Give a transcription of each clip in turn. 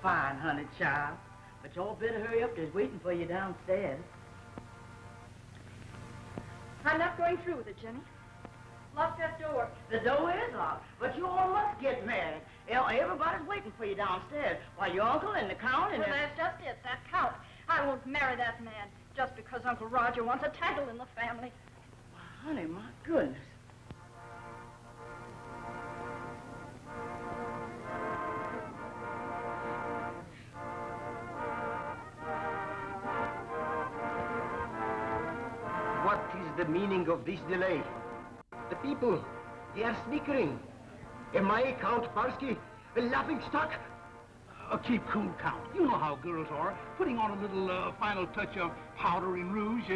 Fine, honey child. But y'all better hurry up. There's waiting for you downstairs. I'm not going through with it, Jenny. Lock that door. The door is locked, but you all must get married. Everybody's waiting for you downstairs. Why, your uncle and the count and... Well, that's just it, that count. I won't marry that man just because Uncle Roger wants a title in the family. Well, honey, my goodness. What is the meaning of this delay? The people, they are snickering. Am I Count Parsky, a laughing stock? Keep cool, Count. You know how girls are, putting on a little final touch of powder and rouge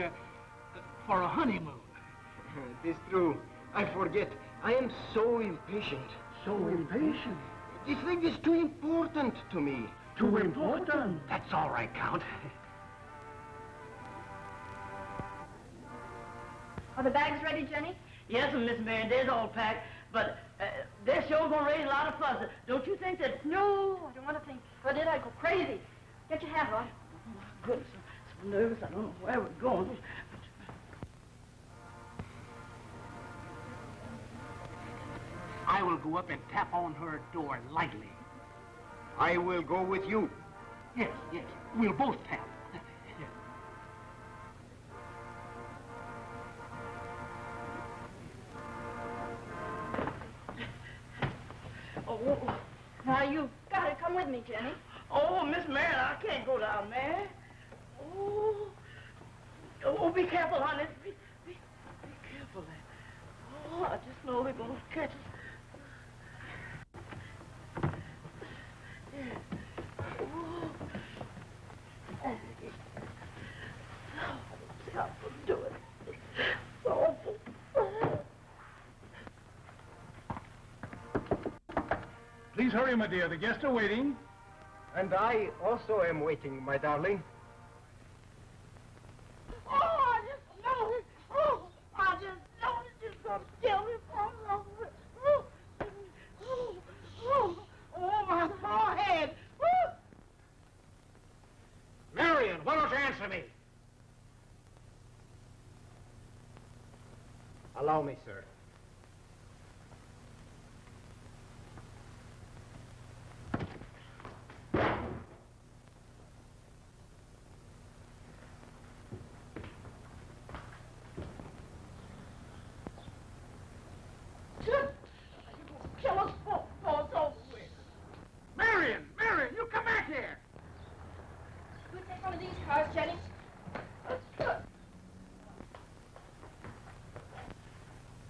for a honeymoon. It is true. I forget. I am so impatient. So impatient? This thing is too important to me. Too important? That's all right, Count. Are the bags ready, Jenny? Yes, Miss Mary, they're all packed, but they're sure gonna raise a lot of fuss. Don't you think that... No, I don't want to think. If I did, I'd go crazy. Get your hat on. Oh, my goodness, I'm so nervous. I don't know where we're going. I will go up and tap on her door lightly. I will go with you. Yes, yes. We'll both tap. Oh, now you've got to come with me, Jenny. Oh, Miss Mary, I can't go down there. Oh, be careful, honey. Be careful there. Oh, I just know they're going to catch us. Stop doing it. It's awful. Please hurry, my dear. The guests are waiting. And I also am waiting, my darling. Oh, I just know it. Oh, I just know it. It's going to kill me for my forehead. Marion, why don't you answer me? Allow me, sir. Kill us both. It's over with. Marion, you come back here. You take one of these cars, Jenny.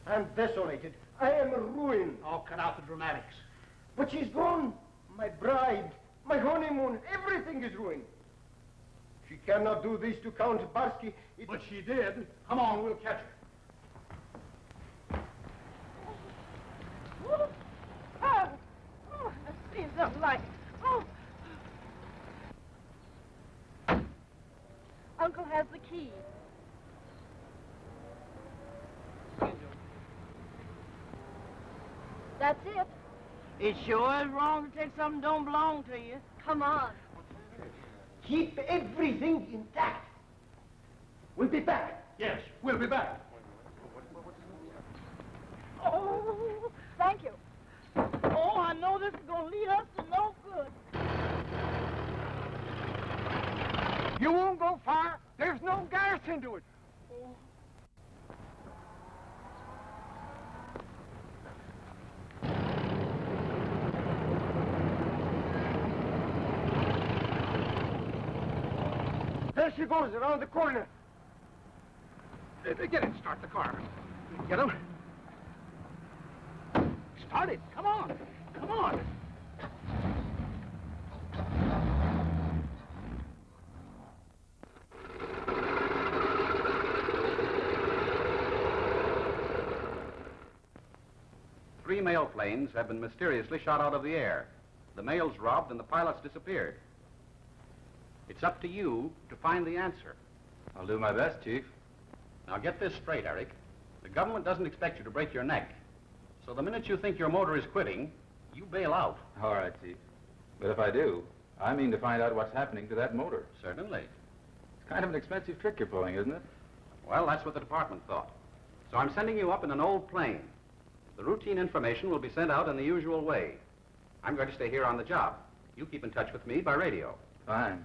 I'm desolated. I am ruined. Oh, cut out the dramatics. But she's gone. My bride, my honeymoon, everything is ruined. She cannot do this to Count Barsky. But she did. Come on, we'll catch her. Oh, oh, I see something like. Oh. Uncle has the key. That's it. It sure is wrong to take something that don't belong to you. Come on. Keep everything intact. We'll be back. Yes, we'll be back. Oh, thank you. Oh, I know this is going to lead us to no good. You won't go far. There's no gas into it. There she goes, around the corner. Get in, start the car. Get him. Start it. Come on. Come on. Three mail planes have been mysteriously shot out of the air. The mail's robbed and the pilots disappeared. It's up to you to find the answer. I'll do my best, Chief. Now get this straight, Eric. The government doesn't expect you to break your neck. So the minute you think your motor is quitting, you bail out. All right, Chief. But if I do, I mean to find out what's happening to that motor. Certainly. It's kind of an expensive trick you're pulling, isn't it? Well, that's what the department thought. So I'm sending you up in an old plane. The routine information will be sent out in the usual way. I'm going to stay here on the job. You keep in touch with me by radio. Fine.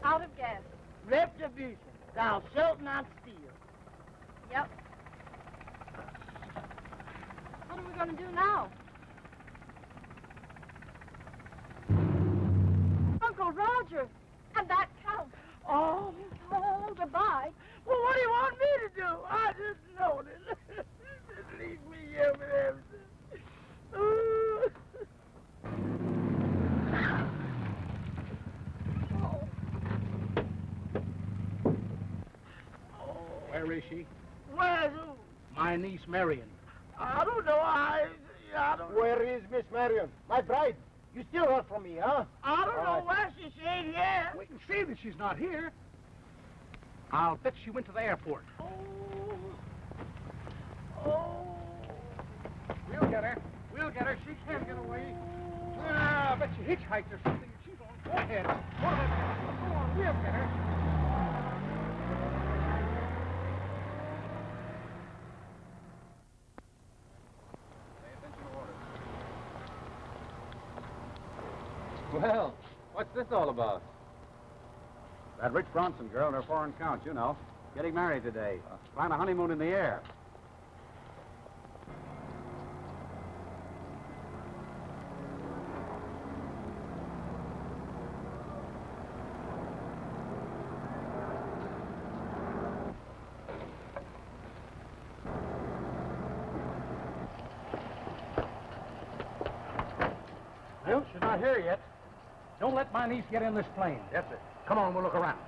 Out of gas. Retribution. Thou shalt not steal. Yep. What are we going to do now? Uncle Roger! And that count! Oh, Oh, goodbye. well, what do you want me to do? I just noticed. Just leave me here with everything. Ooh. Where is she? Where's who? My niece, Marion. I don't know. I don't. Where is Miss Marion? My bride. You still heard from me, huh? I don't All know right. where she ain't here. We can see that she's not here. I'll bet she went to the airport. Oh. Oh. We'll get her. We'll get her. She can't get away. Ah, I bet she hitchhiked or something. She's on. Go ahead. Go on. We'll get her. Well, what's this all about? That Rich Bronson girl and her foreign count, you know. Getting married today. Plan a honeymoon in the air. Well, she's not here yet. Don't let my niece get in this plane. That's it. Come on, we'll look around.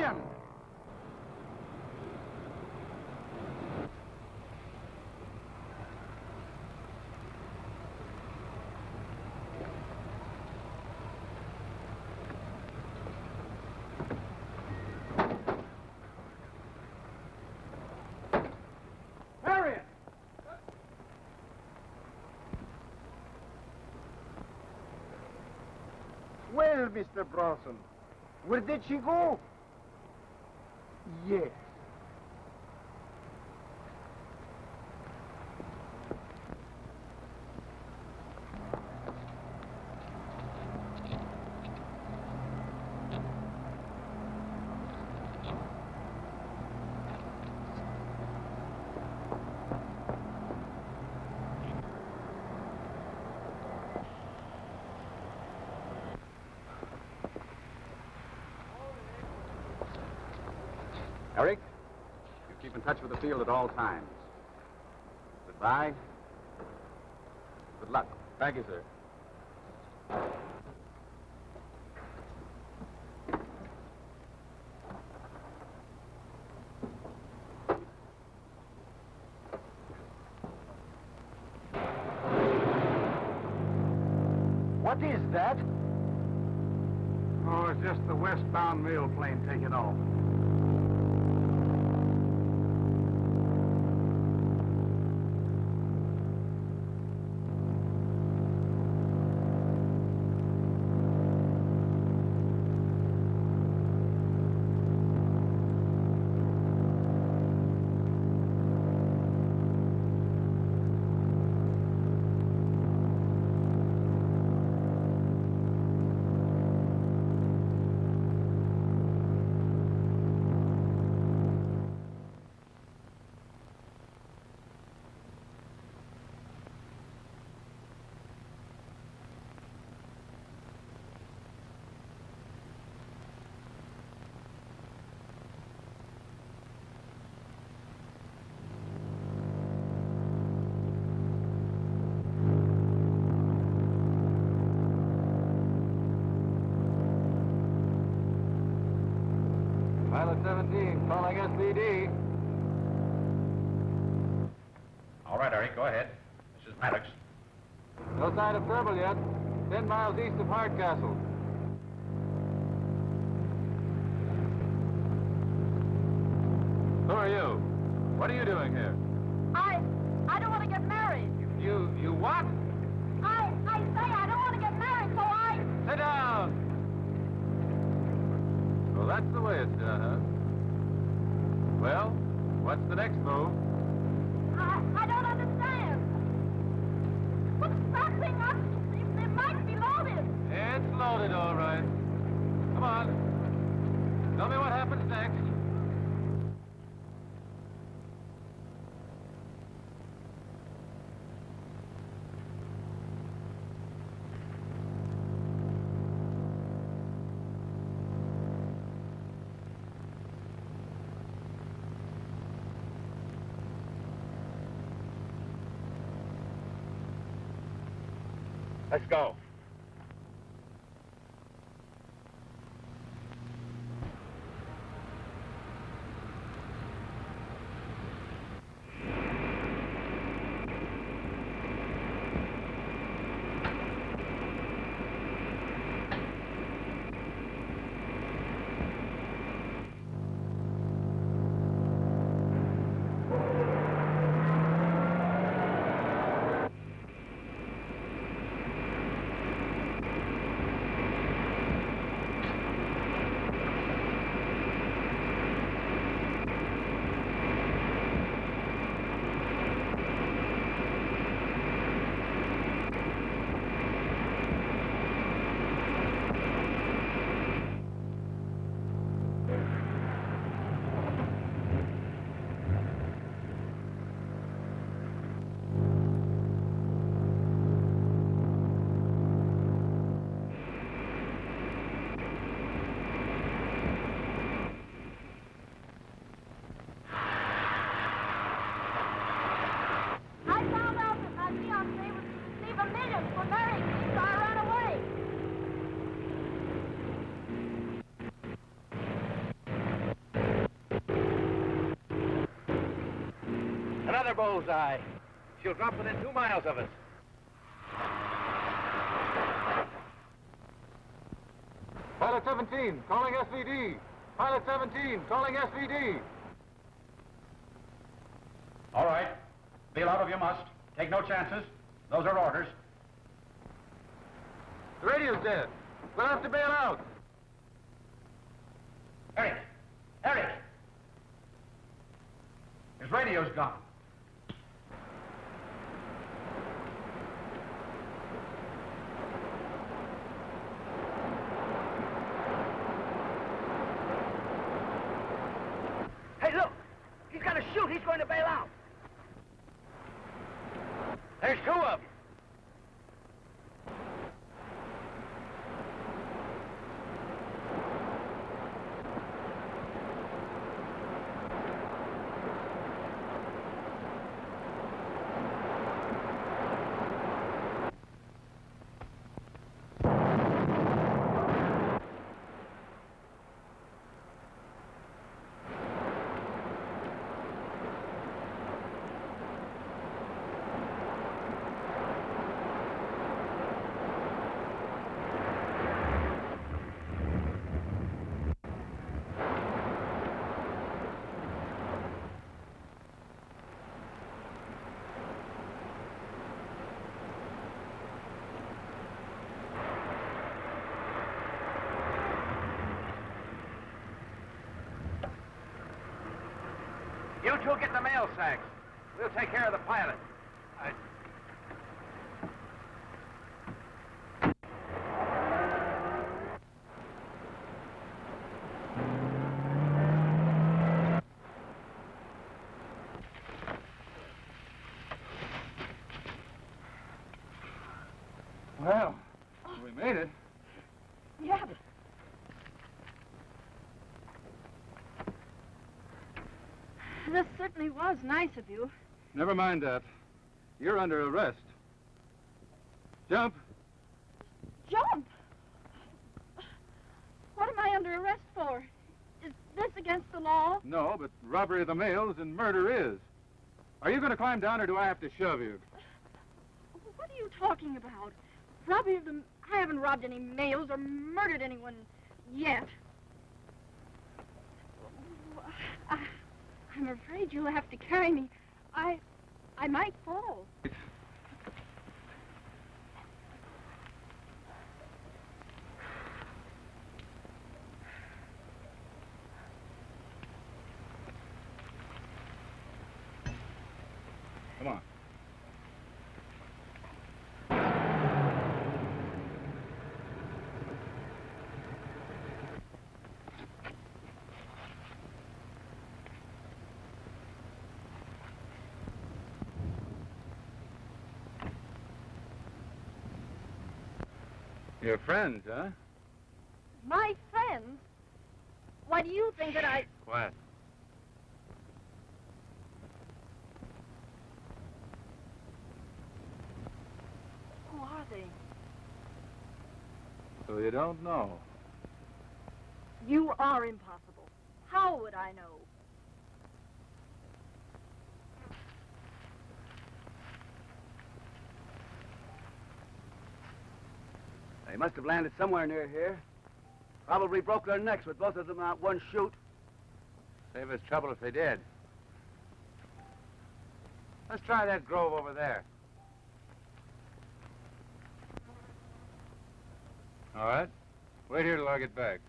in! Harriet! Well, Mr. Bronson, where did she go? Yes. Eric, you keep in touch with the field at all times. Goodbye. Good luck. Thank you, sir. What is that? Oh, it's just the westbound mail plane taking off. Pilot 17, calling SVD. All right, Eric, go ahead. This is Maddox. No sign of trouble yet. 10 miles east of Hardcastle. Who are you? What are you doing here? I don't want to get married. You what? I say I don't want to get married, so I... Sit down! So that's the way it's done, huh? Well, what's the next move? I don't understand. What's that thing up? It might be loaded. It's loaded, all right. Come on. Tell me what happens next. Let's go. Another bullseye. She'll drop within 2 miles of us. Pilot 17, calling SVD. Pilot 17, calling SVD. All right. Bail out if you must. Take no chances. Those are orders. The radio's dead. We'll have to bail out. Eric! Eric! His radio's gone. Hey, look! He's got to shoot. He's going to bail out. There's 2 of them. You two get the mail sacks. We'll take care of the pilot. Well, we made it. Yeah. This certainly was nice of you. Never mind that. You're under arrest. Jump. Jump! What am I under arrest for? Is this against the law? No, but robbery of the mails and murder is. Are you going to climb down, or do I have to shove you? What are you talking about? Robbery of the... I haven't robbed any mails or murdered anyone yet. I'm afraid you'll have to carry me. I might fall. Come on. Your friends, huh? My friends? Why do you think that I... Quiet. Who are they? So you don't know. You are impossible. How would I know? They must have landed somewhere near here. Probably broke their necks with both of them out one shoot. Save us trouble if they did. Let's try that grove over there. All right. Wait here till I get back.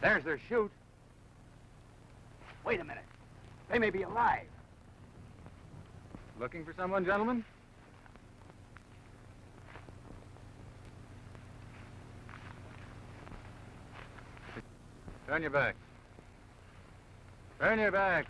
There's their chute. Wait a minute. They may be alive. Looking for someone, gentlemen? Turn your back. Turn your back.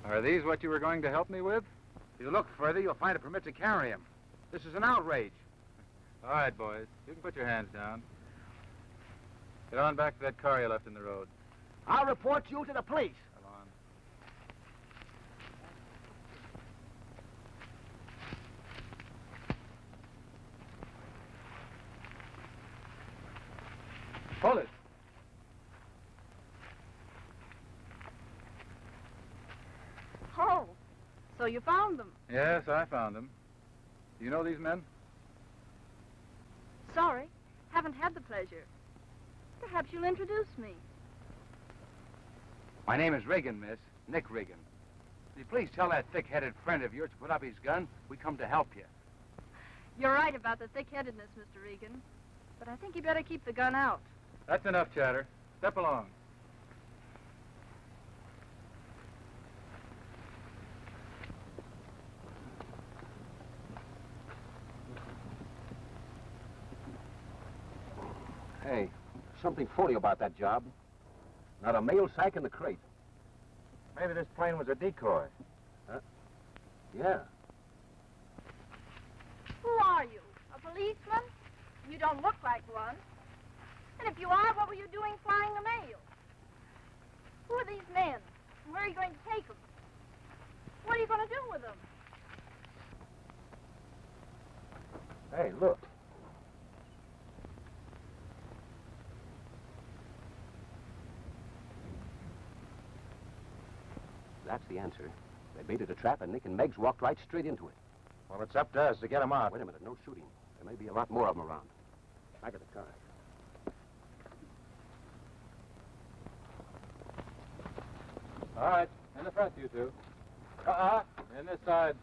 Are these what you were going to help me with? If you look further, you'll find a permit to carry him. This is an outrage. All right, boys. You can put your hands down. Get on back to that car you left in the road. I'll report you to the police. Come on. Pull it. Oh, so you found them. Yes, I found them. Do you know these men? Sorry, haven't had the pleasure. Perhaps you'll introduce me. My name is Regan, miss. Nick Regan. Will you please tell that thick-headed friend of yours to put up his gun? We come to help you. You're right about the thick-headedness, Mr. Regan. But I think you better keep the gun out. That's enough chatter. Step along. Hey, something phony about that job. Not a mail sack in the crate. Maybe this plane was a decoy. Yeah. Who are you? A policeman? You don't look like one. And if you are, what were you doing flying the mail? Who are these men? And where are you going to take them? What are you going to do with them? Hey, look. That's the answer. They baited a trap, and Nick and Meggs walked right straight into it. Well, it's up to us to get him out. Wait a minute, no shooting. There may be a lot more of them around. Back of the car. All right. In the front, you two. In this side.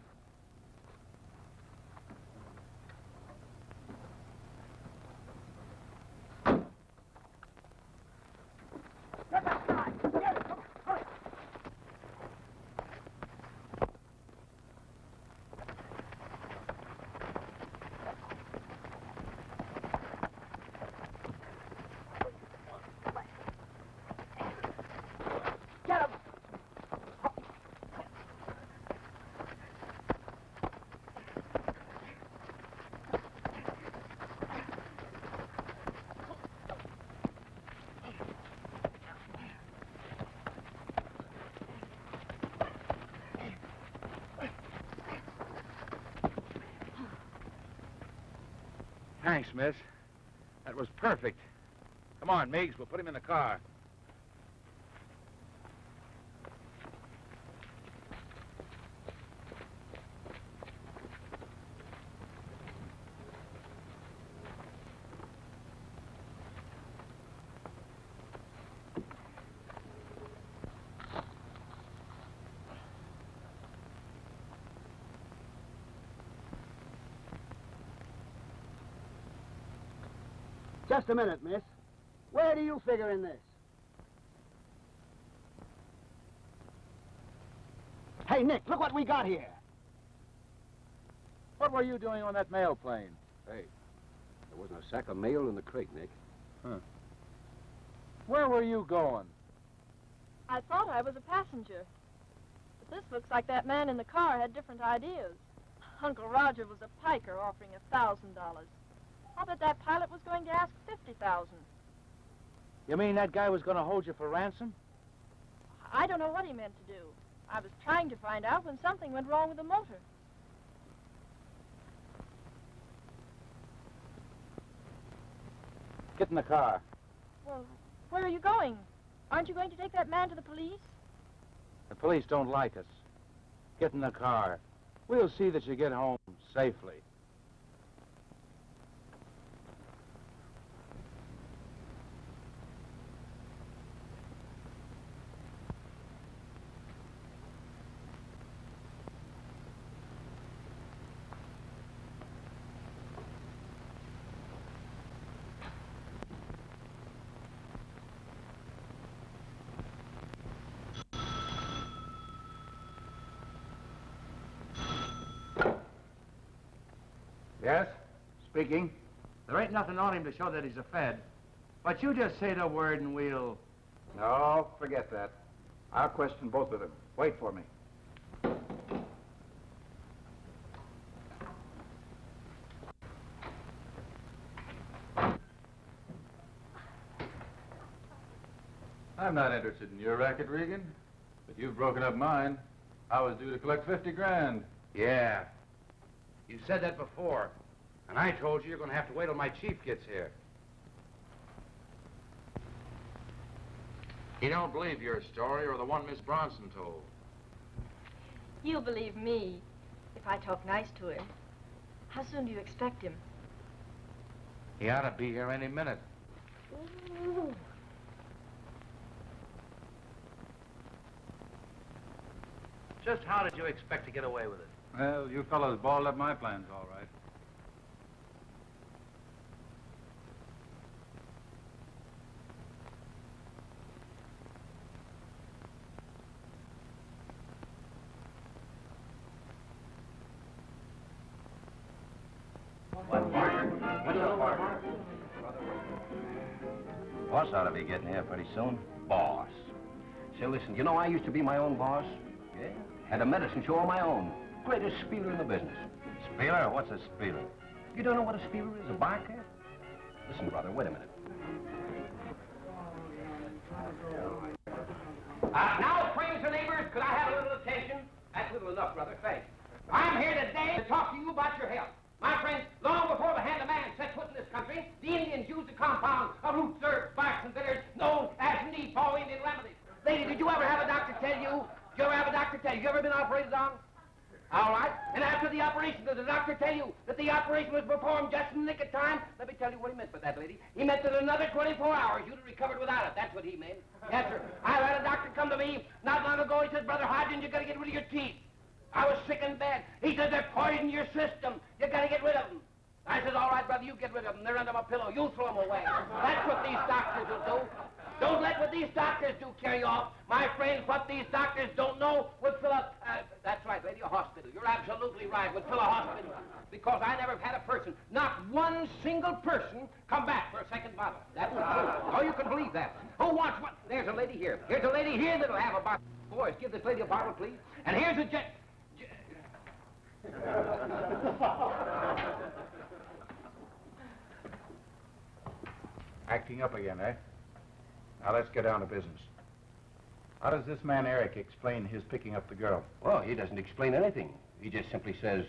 Thanks, miss. That was perfect. Come on, Meigs, we'll put him in the car. Just a minute, miss. Where do you figure in this? Hey, Nick, look what we got here. What were you doing on that mail plane? Hey, there wasn't a sack of mail in the crate, Nick. Where were you going? I thought I was a passenger. But this looks like that man in the car had different ideas. Uncle Roger was a piker offering $1,000. I'll bet that pilot was going to ask $50,000. You mean that guy was going to hold you for ransom? I don't know what he meant to do. I was trying to find out when something went wrong with the motor. Get in the car. Well, where are you going? Aren't you going to take that man to the police? The police don't like us. Get in the car. We'll see that you get home safely. speaking. There ain't nothing on him to show that he's a Fed. But you just say the word and we'll... No, forget that. I'll question both of them. Wait for me. I'm not interested in your racket, Regan. But you've broken up mine. I was due to collect 50 grand. Yeah. You said that before. And I told you you're going to have to wait till my chief gets here. He don't believe your story or the one Miss Bronson told. He'll believe me if I talk nice to him. How soon do you expect him? He ought to be here any minute. Ooh. Just how did you expect to get away with it? Well, you fellows balled up my plans, all right. Boss ought to be getting here pretty soon. Boss. Say, listen, you know I used to be my own boss? Yeah. Had a medicine show of my own. Greatest spieler in the business. Spieler? What's a spieler? You don't know what a spieler is, a barcat? Listen, brother, wait a minute. Now, friends and neighbors, could I have a little attention? That's little enough, brother, thanks. I'm here today to talk to you about your health. My friends, long before the hand of man set foot in this country, the Indians used a compound of roots, herbs, barks, and bitters known as Nepaw Indian remedies. Lady, did you ever have a doctor tell you? Did you ever have a doctor tell you? You ever been operated on? All right. And after the operation, did the doctor tell you that the operation was performed just in the nick of time? Let me tell you what he meant by that, lady. He meant that in another 24 hours you'd have recovered without it. That's what he meant. Yes, sir. I had a doctor come to me not long ago. He said, Brother Hodgins, you got to get rid of your teeth. I was sick in bed. He said, they're poisoning your system. You got to get rid of them. I said, all right, brother, you get rid of them. They're under my pillow. You throw them away. That's what these doctors will do. Don't let what these doctors do carry off. My friends, what these doctors don't know would fill up... that's right, lady, a hospital. You're absolutely right. Would fill a hospital. Because I never have had a person, not one single person, come back for a second bottle. That's the truth. Oh, you can believe that. Who wants one? There's a lady here. Here's a lady here that'll have a bottle. Boys, give this lady a bottle, please. And here's a Acting up again, eh? Now let's get down to business. How does this man Eric explain his picking up the girl? Well, he doesn't explain anything. He just simply says,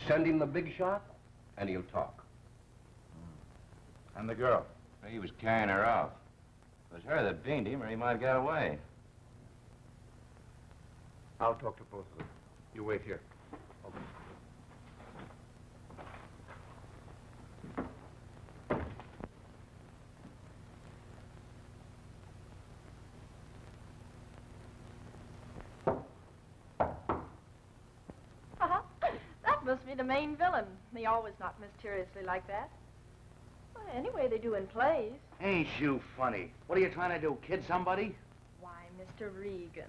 send him the big shot, and he'll talk. And the girl? He was carrying her off. It was her that beamed him, or he might have got away. I'll talk to both of them. You wait here. Okay. That must be the main villain. They always knock mysteriously like that. Well, anyway, they do in plays. Ain't you funny? What are you trying to do, kid somebody? Why, Mr. Regan.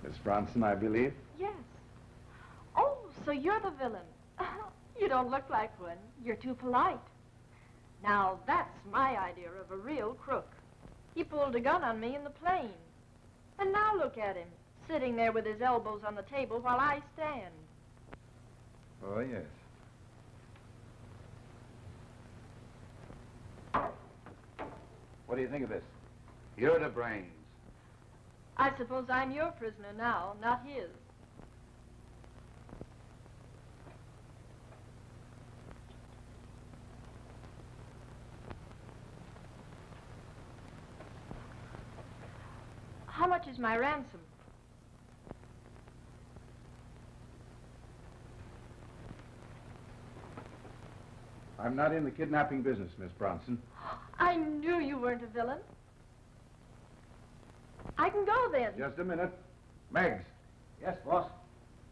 Miss Bronson, I believe. Yes. Oh, so you're the villain. You don't look like one. You're too polite. Now, that's my idea of a real crook. He pulled a gun on me in the plane. And now look at him, sitting there with his elbows on the table while I stand. Oh, yes. What do you think of this? You're the brains. I suppose I'm your prisoner now, not his. How much is my ransom? I'm not in the kidnapping business, Miss Bronson. I knew you weren't a villain. I can go then. Just a minute. Meggs, Yes, boss.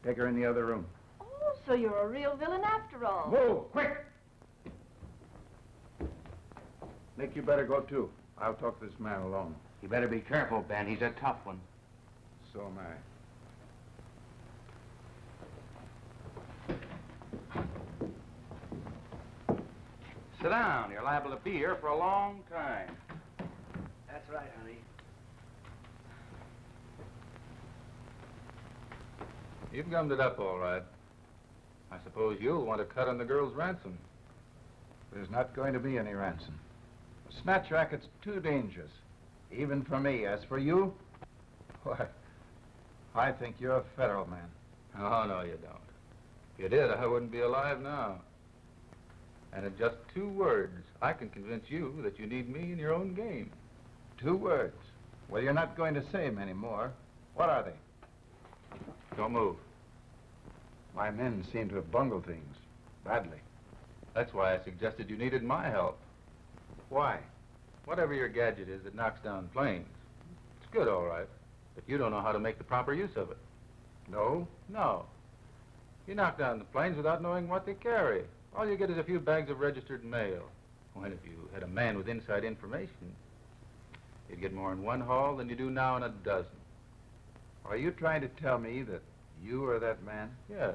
take her in the other room. Oh, so you're a real villain after all. Move, quick! Nick, you better go too. I'll talk to this man alone. You better be careful, Ben. He's a tough one. So am I. sit down. You're liable to be here for a long time. That's right, honey. You've gummed it up all right. I suppose you'll want to cut on the girl's ransom. There's not going to be any ransom. A snatch racket's too dangerous, even for me. As for you, why, I think you're a federal man. Oh, no, you don't. If you did, I wouldn't be alive now. And in just 2 words, I can convince you that you need me in your own game. 2 words. Well, you're not going to say many more. What are they? Don't move. My men seem to have bungled things badly. That's why I suggested you needed my help. Why? Whatever your gadget is that knocks down planes, it's good, all right, but you don't know how to make the proper use of it. No? No. You knock down the planes without knowing what they carry. All you get is a few bags of registered mail. When if you had a man with inside information, you'd get more in one haul than you do now in a dozen. Are you trying to tell me that you are that man? Yes.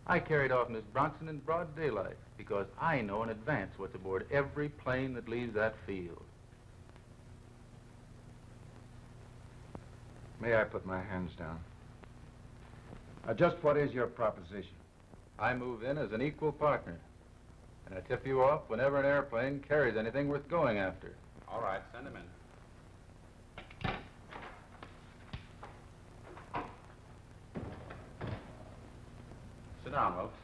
I carried off Miss Bronson in broad daylight because I know in advance what's aboard every plane that leaves that field. May I put my hands down? Just what is your proposition? I move in as an equal partner, and I tip you off whenever an airplane carries anything worth going after. All right, send him in. Sit down, Wilkes.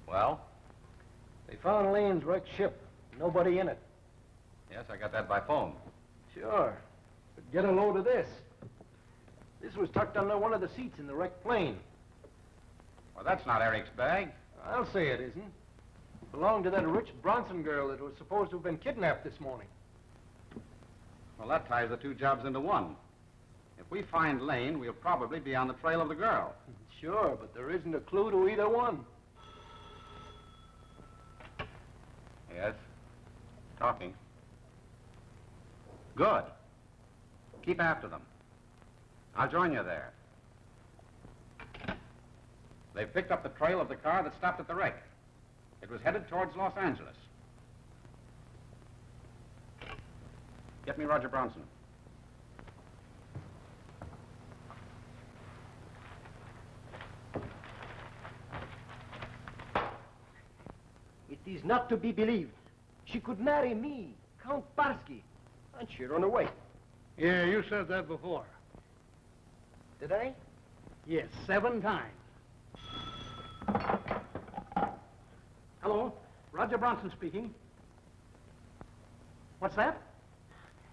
Well? They found Lane's wrecked ship. Nobody in it. Yes, I got that by phone. Sure. But get a load of this. This was tucked under one of the seats in the wrecked plane. Well, that's not Eric's bag. I'll say it isn't. It belonged to that rich Bronson girl that was supposed to have been kidnapped this morning. Well, that ties the 2 jobs into one. If we find Lane, we'll probably be on the trail of the girl. Sure, but there isn't a clue to either one. Yes? Talking. Good. Keep after them. I'll join you there. They've picked up the trail of the car that stopped at the wreck. It was headed towards Los Angeles. Get me Roger Bronson. It is not to be believed. She could marry me, Count Barsky, and she run away. Yeah, you said that before. Did I? Yes, 7 times. Hello, Roger Bronson speaking. What's that?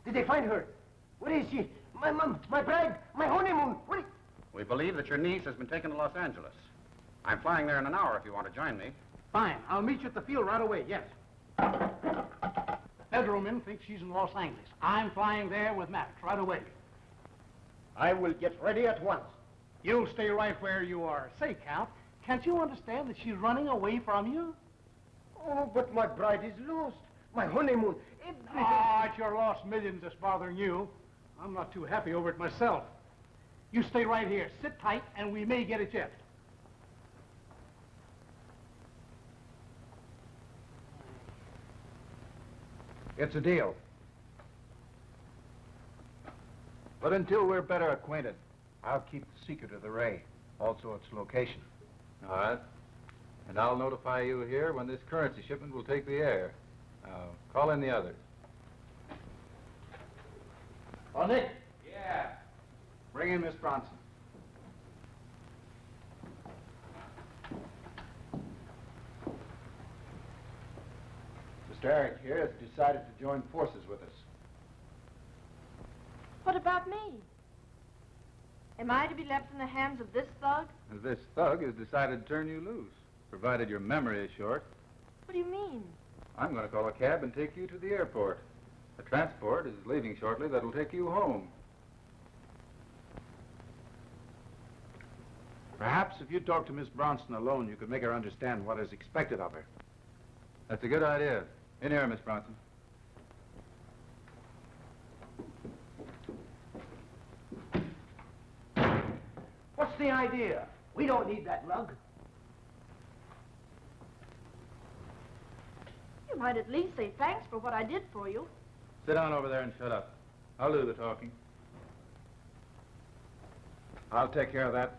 Did they find her? Where is she? My mom, my bride, my honeymoon. We believe that your niece has been taken to Los Angeles. I'm flying there in an hour if you want to join me. Fine, I'll meet you at the field right away, yes. Federalman thinks she's in Los Angeles. I'm flying there with Maddox right away. I will get ready at once. You'll stay right where you are. Say, Count, can't you understand that she's running away from you? Oh, but my bride is lost. My honeymoon, everything. Ah, it's your lost millions that's bothering you. I'm not too happy over it myself. You stay right here. Sit tight, and we may get it yet. It's a deal. But until we're better acquainted, I'll keep the secret of the ray, also its location. All right. And I'll notify you here when this currency shipment will take the air. Call in the others. Oh, Nick. Yeah. Bring in Miss Bronson. Mr. Eric here has decided to join forces with us. What about me? Am I to be left in the hands of this thug? This thug has decided to turn you loose, provided your memory is short. What do you mean? I'm going to call a cab and take you to the airport. A transport is leaving shortly that'll take you home. Perhaps if you talk to Miss Bronson alone, you could make her understand what is expected of her. That's a good idea. In here, Miss Bronson. What's the idea? We don't need that lug. might at least say thanks for what I did for you. Sit down over there and shut up. I'll do the talking. I'll take care of that.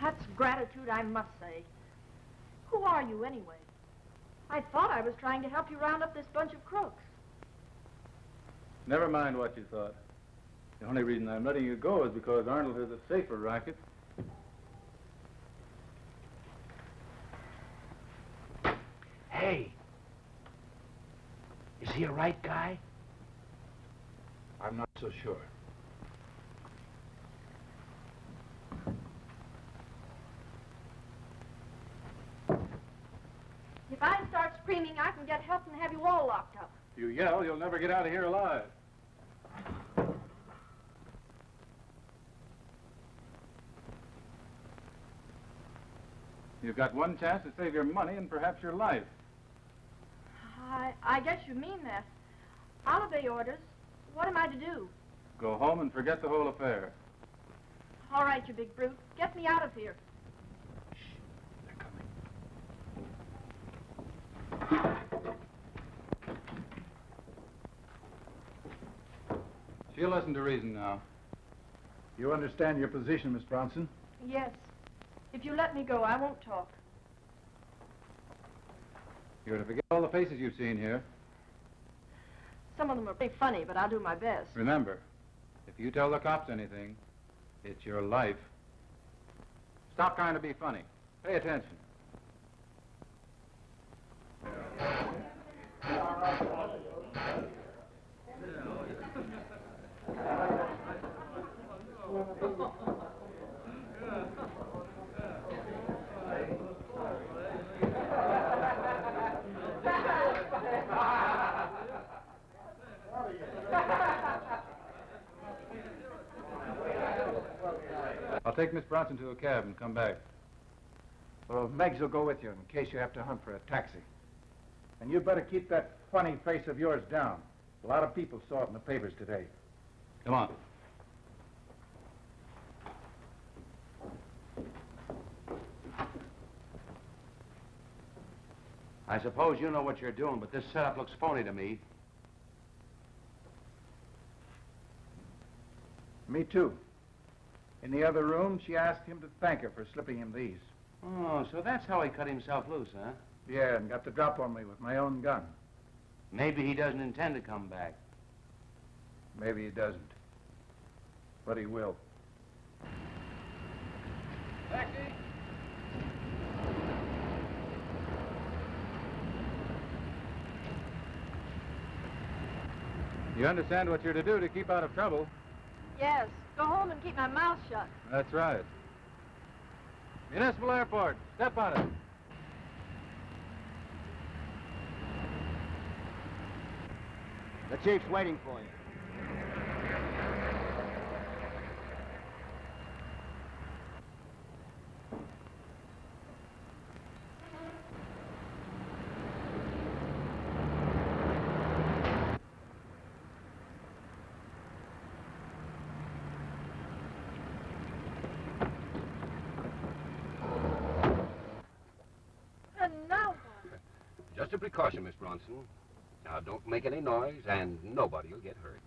That's gratitude, I must say. Who are you, anyway? I thought I was trying to help you round up this bunch of crooks. Never mind what you thought. The only reason I'm letting you go is because Arnold has a safer racket. Hey. Is he a right guy? I'm not so sure. If I start screaming, I can get help and have you all locked up. If you yell, you'll never get out of here alive. You've got one chance to save your money and perhaps your life. I guess you mean that. I'll obey orders. What am I to do? Go home and forget the whole affair. All right, you big brute. Get me out of here. She'll listen to reason now. You understand your position, Miss Bronson? Yes. If you let me go, I won't talk. You're to forget all the faces you've seen here. Some of them are pretty funny, but I'll do my best. Remember, if you tell the cops anything, it's your life. Stop trying to be funny. Pay attention. I'll take Miss Bronson to a cab and come back. Well, Meggs will go with you in case you have to hunt for a taxi. And you'd better keep that funny face of yours down. A lot of people saw it in the papers today. Come on. I suppose you know what you're doing, but this setup looks phony to me. Me too. In the other room, she asked him to thank her for slipping him these. Oh, so that's how he cut himself loose, huh? Yeah, and got the drop on me with my own gun. Maybe he doesn't intend to come back. Maybe he doesn't. But he will. Taxi! You understand what you're to do to keep out of trouble. Yes. Go home and keep my mouth shut. That's right. Municipal Airport. Step on it. The chief's waiting for you. And now what? Just a precaution, Miss Bronson. Now, don't make any noise, and nobody will get hurt.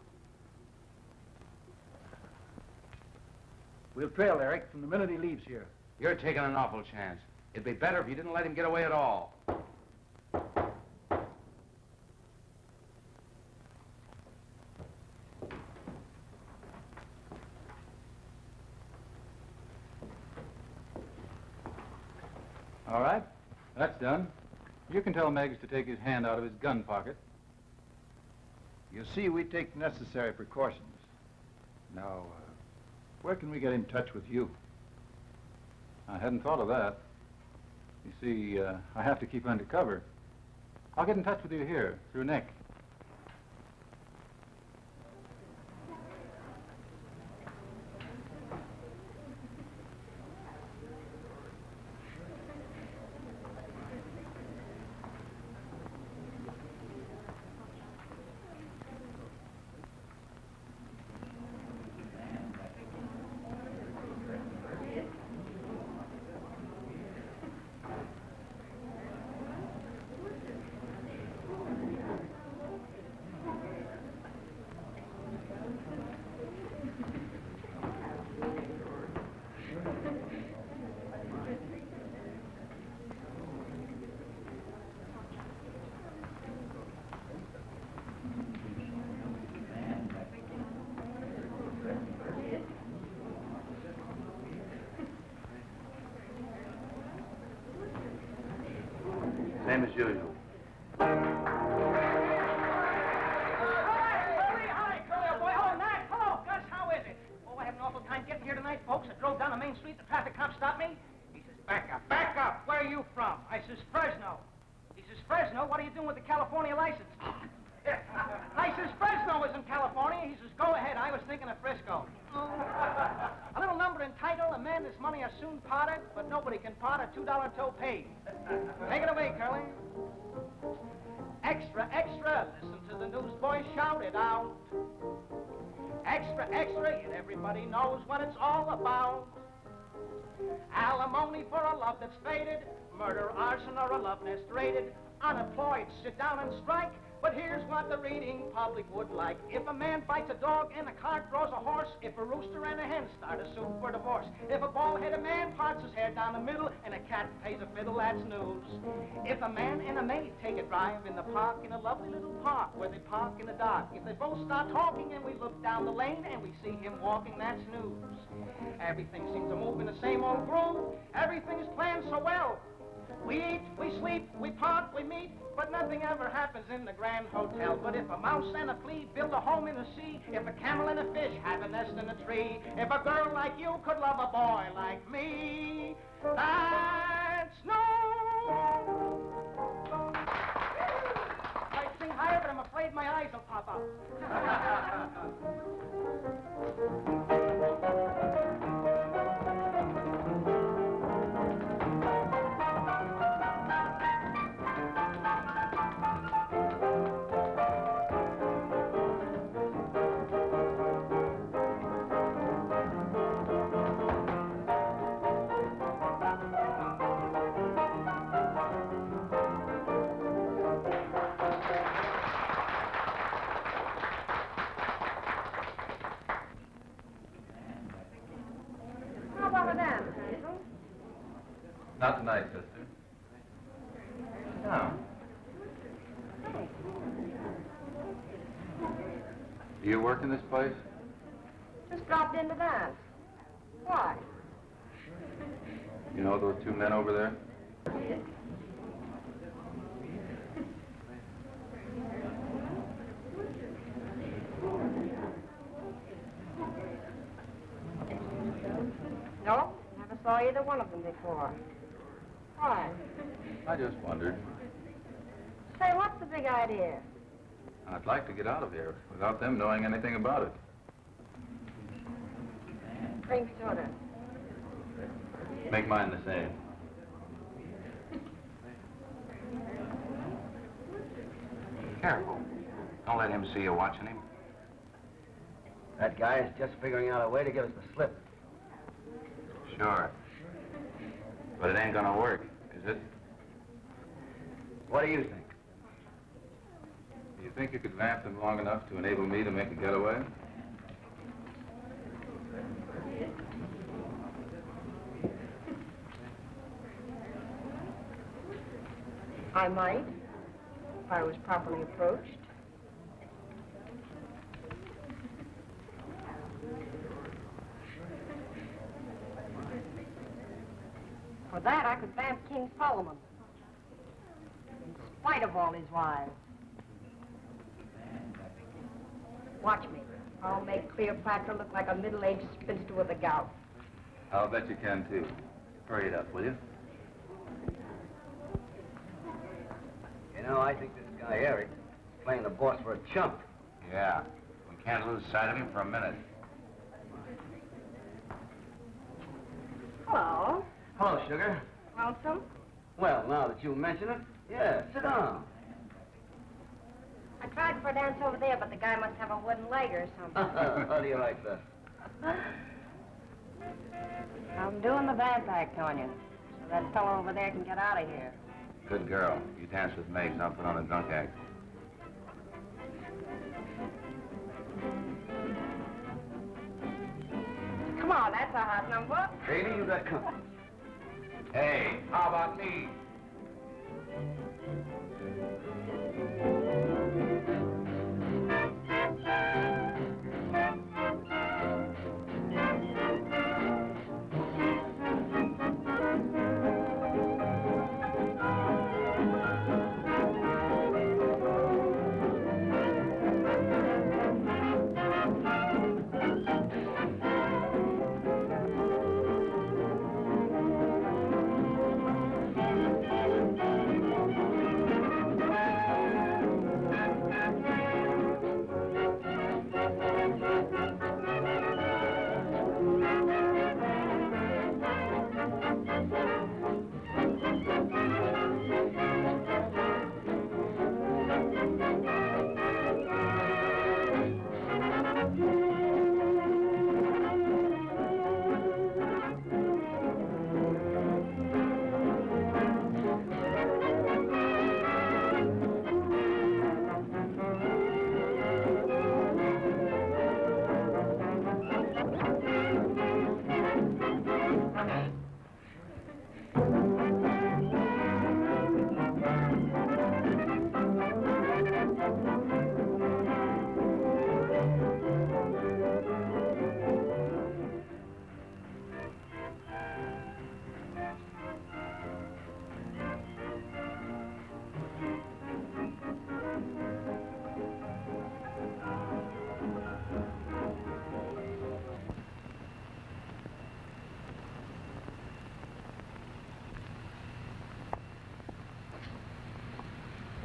We'll trail Eric from the minute he leaves here. You're taking an awful chance. It'd be better if you didn't let him get away at all. All right. That's done. You can tell Meggs to take his hand out of his gun pocket. You see, we take necessary precautions. Now, where can we get in touch with you? I hadn't thought of that. You see, I have to keep undercover. I'll get in touch with you here, through Nick. Same as usual. Hi, Curly, boy. Oh, Nat, hello. Gus, how is it? Oh, I had an awful time getting here tonight, folks. I drove down the main street. The traffic cop stopped me. He says, back up, back up. Where are you from? I says, Fresno. He says, Fresno? What are you doing with the California license? I says, Fresno is in California. He says, go ahead. I was thinking of Frisco. A little number entitled, A Man This Money Are Soon Parted, but nobody can part a $2 tow paid. Take it away, Curly. Extra, extra, listen to the newsboy shout it out. Extra, extra, yet everybody knows what it's all about. Alimony for a love that's faded, murder, arson, or a love nest raided. Unemployed, sit down and strike. But here's what the reading public would like. If a man bites a dog and a cart throws a horse, if a rooster and a hen start a suit for divorce, if a bald-headed man parts his hair down the middle and a cat plays a fiddle, that's news. If a man and a maid take a drive in the park, in a lovely little park where they park in the dark, if they both start talking and we look down the lane and we see him walking, that's news. Everything seems to move in the same old groove. Everything's planned so well. We eat, we sleep, we part, we meet, but nothing ever happens in the Grand Hotel. But if a mouse and a flea build a home in the sea, if a camel and a fish have a nest in a tree, if a girl like you could love a boy like me, that's no. I'd sing higher, but I'm afraid my eyes will pop out. Not tonight, sister. No. Do you work in this place? Just dropped into that. Why? You know those two men over there? No, never saw either one of them before. Why? I just wondered. Say, what's the big idea? I'd like to get out of here without them knowing anything about it. Cream soda. Make mine the same. Careful. Don't let him see you watching him. That guy is just figuring out a way to give us the slip. Sure. But it ain't gonna work, is it? What do you think? Do you think you could vamp them long enough to enable me to make a getaway? I might, if I was properly approached. For that, I could vamp King Solomon, in spite of all his wives. Watch me. I'll make Cleopatra look like a middle-aged spinster with a gout. I'll bet you can, too. Hurry it up, will you? You know, I think this guy, Eric, is playing the boss for a chump. Yeah. We can't lose sight of him for a minute. Hello. Hello, sugar. Lonesome? Well, now that you mention it, yeah, sit down. I tried for a dance over there, but the guy must have a wooden leg or something. How do you like that? I'm doing the vamp act on you, so that fellow over there can get out of here. Good girl. You dance with Meigs, and I'll put on a drunk act. Come on, that's a hot number. Baby, you got company. Hey, how about me?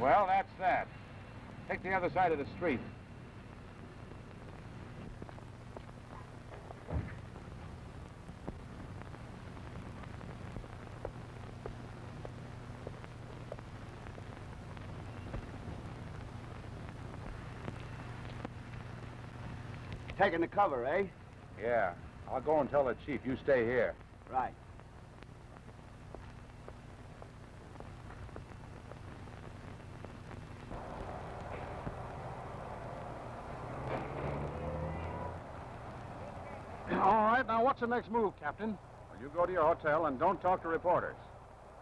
Well, that's that. Take the other side of the street. Taking the cover, eh? Yeah. I'll go and tell the chief. You stay here. Right. All right, now what's the next move, Captain? Well, you go to your hotel and don't talk to reporters.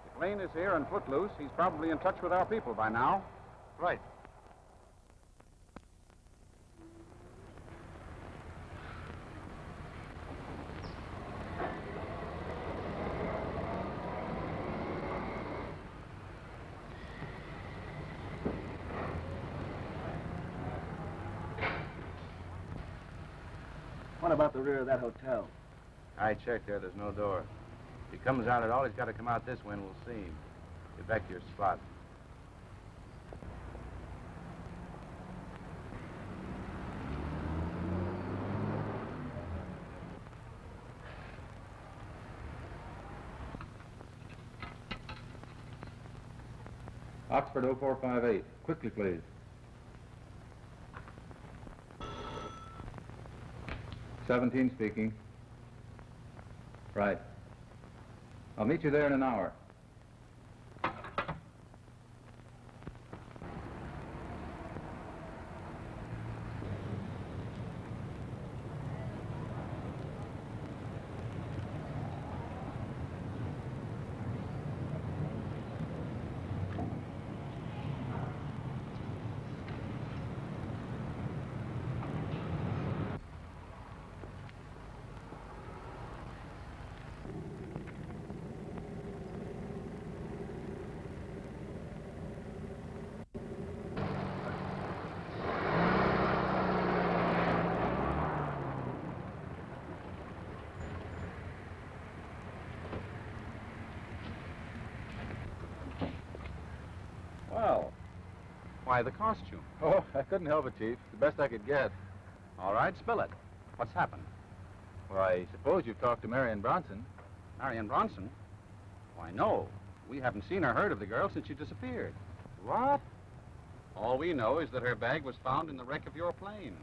If Lane is here and footloose, he's probably in touch with our people by now. Right. What about the rear of that hotel? I checked there. There's no door. If he comes out at all, he's got to come out this way and we'll see him. Get back to your spot. Oxford 0458. Quickly, please. 17 speaking. Right. I'll meet you there in an hour. Well, why the costume? Oh, I couldn't help it, Chief. The best I could get. All right, spill it. What's happened? Well, I suppose you've talked to Marion Bronson. Marion Bronson? Why, no. We haven't seen or heard of the girl since she disappeared. What? All we know is that her bag was found in the wreck of your plane.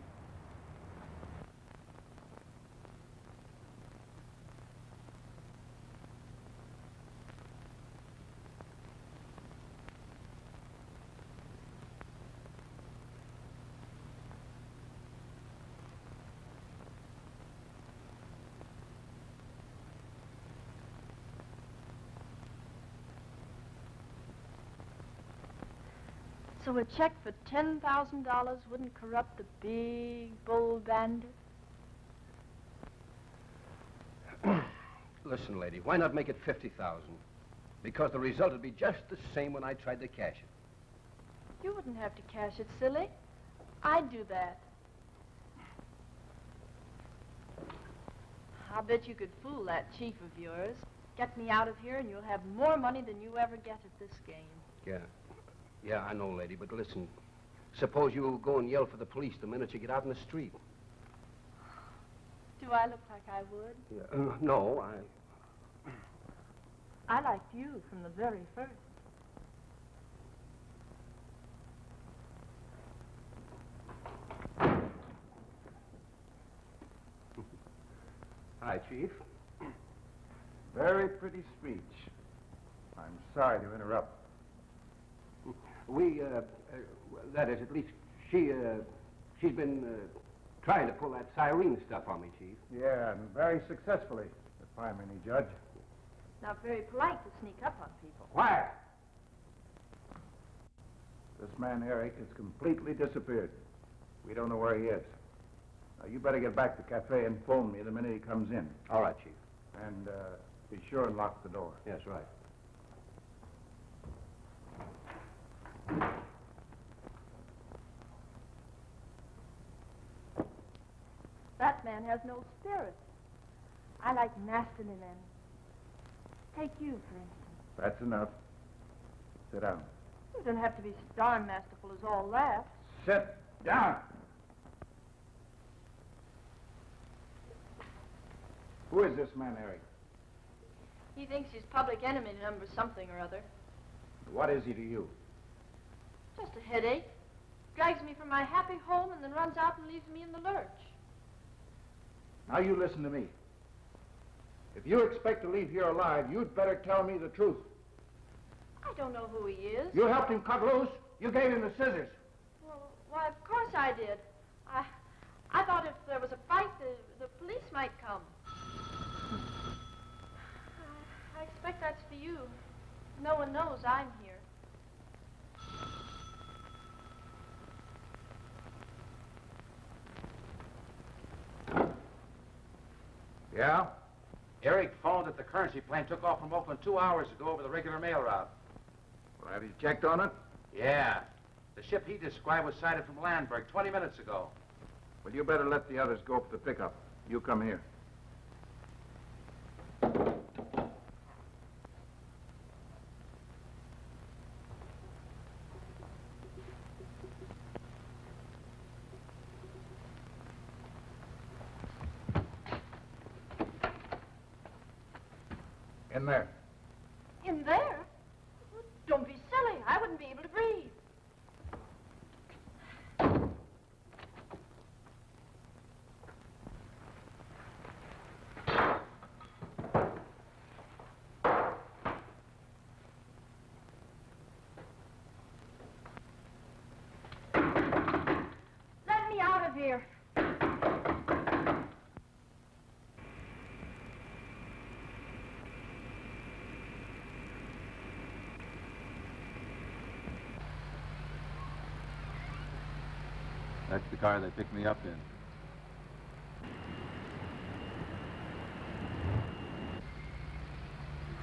So a check for $10,000 wouldn't corrupt the big bull bandit? Listen, lady, why not make it 50,000? Because the result would be just the same when I tried to cash it. You wouldn't have to cash it, silly. I'd do that. I'll bet you could fool that chief of yours. Get me out of here and you'll have more money than you ever get at this game. Yeah. Yeah, I know, lady, but listen. Suppose you go and yell for the police the minute you get out in the street. Do I look like I would? Yeah, no, I liked you from the very first. Hi, Chief. Very pretty speech. I'm sorry to interrupt. That is, at least she's been trying to pull that siren stuff on me, Chief. Yeah, and very successfully, if I'm any judge. Not very polite to sneak up on people. Why? This man, Eric, has completely disappeared. We don't know where he is. Now, you better get back to the cafe and phone me the minute he comes in. All right, Chief. And be sure and lock the door. Yes, right. That man has no spirit. I like masculine men. Take you, for instance. That's enough. Sit down. You don't have to be so darn masterful as all that. Sit down. Who is this man, Eric? He thinks he's public enemy number something or other. What is he to you? Just a headache. Drags me from my happy home and then runs out and leaves me in the lurch. Now you listen to me. If you expect to leave here alive, you'd better tell me the truth. I don't know who he is. You helped him cut loose. You gave him the scissors. Well, why, of course I did. I thought if there was a fight, the police might come. I expect that's for you. No one knows I'm here. Yeah? Eric phoned that the currency plane took off from Oakland 2 hours ago over the regular mail route. Well, have you checked on it? Yeah. The ship he described was sighted from Landberg 20 minutes ago. Well, you better let the others go for the pickup. You come here. In there. In there? Don't be silly. I wouldn't be able to breathe. Let me out of here. That's the car they picked me up in.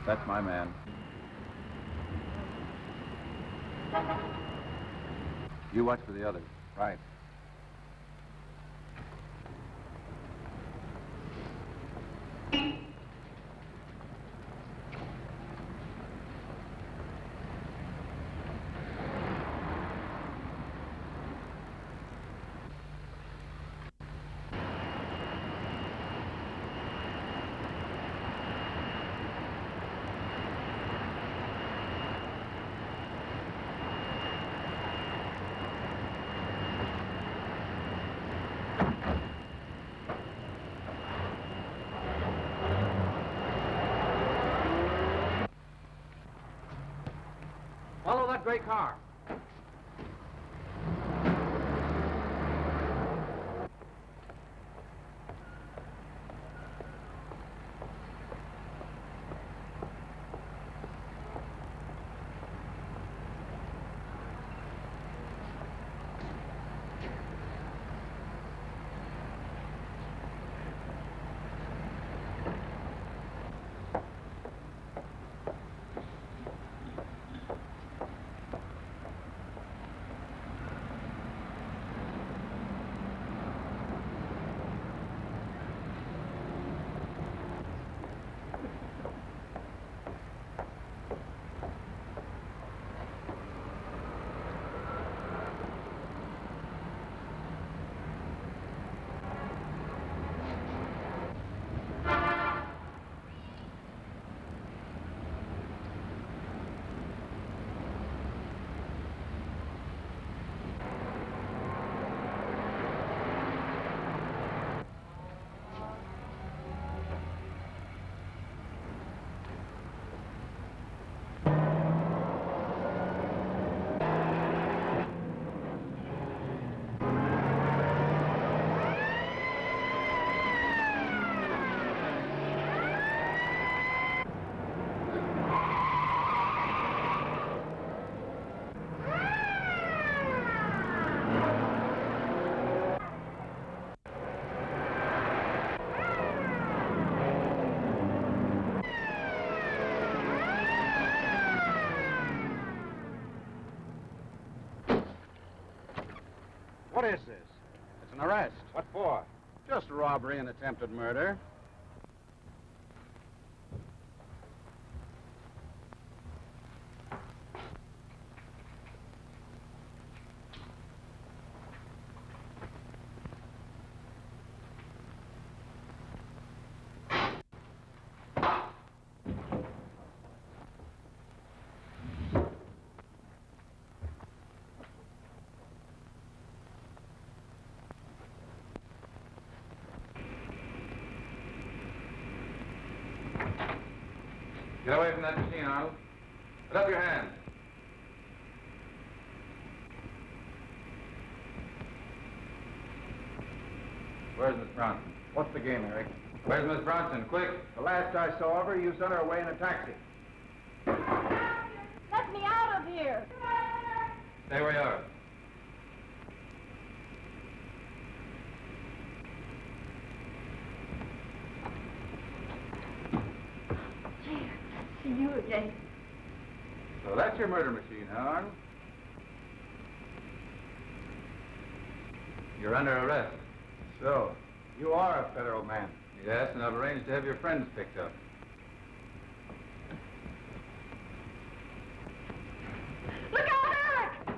That's my man. You watch for the others. Right. Follow that gray car. What is this? It's an arrest. What for? Just robbery and attempted murder. away from that machine, Arnold. Put up your hand. Where's Miss Bronson? What's the game, Eric? Where's Miss Bronson? Quick. The last I saw of her, you sent her away in a taxi. Let me out of here. Stay where you are. See you again. So that's your murder machine, huh, Arnold? You're under arrest. So, you are a federal man. Yes, and I've arranged to have your friends picked up. Look out, Eric!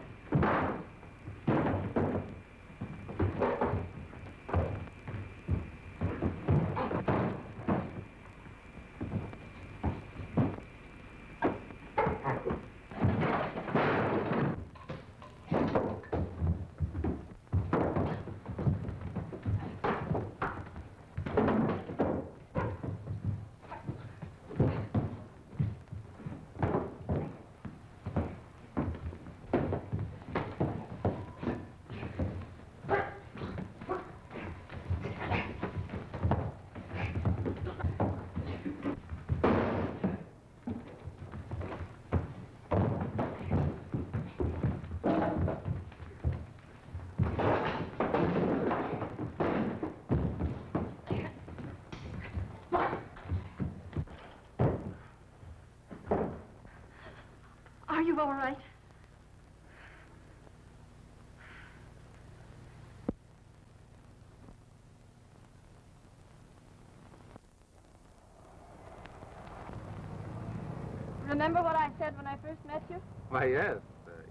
Are you all right? Remember what I said when I first met you? Why, yes.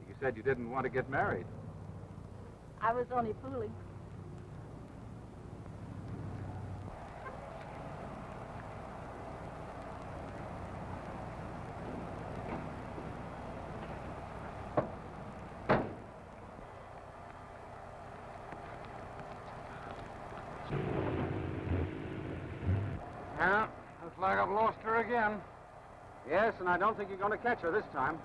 You said you didn't want to get married. I was only fooling. Yeah, looks like I've lost her again. Yes, and I don't think you're going to catch her this time.